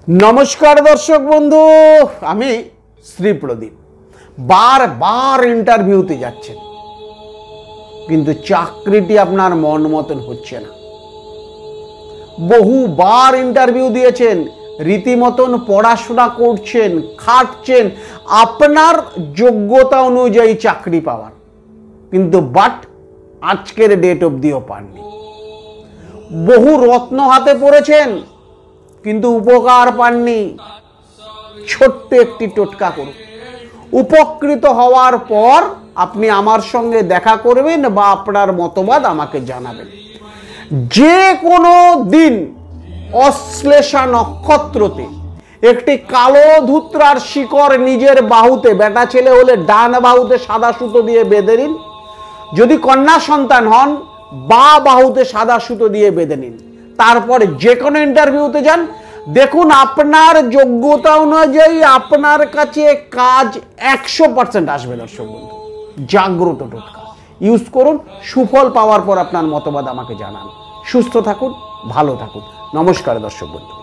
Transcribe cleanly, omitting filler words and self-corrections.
নমস্কার দর্শক বন্ধু, আমি শ্রী প্রদীপ। বারবার ইন্টারভিউতে যাচ্ছেন, কিন্তু চাকরিটি আপনার মন মতন হচ্ছে না। বহুবার ইন্টারভিউ দিয়েছেন, রীতিমতন পড়াশোনা করছেন, খাটছেন আপনার যোগ্যতা অনুযায়ী চাকরি পাওয়ার, কিন্তু আজকের ডেট অবধিও পাননি। বহু রত্ন হাতে পড়েছেন, কিন্তু উপকার পাননি। ছোট্ট একটি টোটকা করুন, উপকৃত হওয়ার পর আপনি আমার সঙ্গে দেখা করবেন বা আপনার মতবাদ আমাকে জানাবেন। যে কোনো দিন অশ্লেষা নক্ষত্রতে একটি কালো ধুত্রার শিকড় নিজের বাহুতে, বেটা ছেলে হলে ডান বাহুতে সাদা সুতো দিয়ে বেঁধে নিন, যদি কন্যা সন্তান হন বা বাহুতে সাদা সুতো দিয়ে বেঁধে নিন। তারপরে যে কোনো ইন্টারভিউতে যান, দেখুন আপনার যোগ্যতা অনুযায়ী আপনার কাছে কাজ 100% আসবে। দর্শক বন্ধু, জাগ্রত টোটকা ইউজ করুন, সুফল পাওয়ার পর আপনার মতবাদ আমাকে জানান। সুস্থ থাকুন, ভালো থাকুন। নমস্কার দর্শক বন্ধু।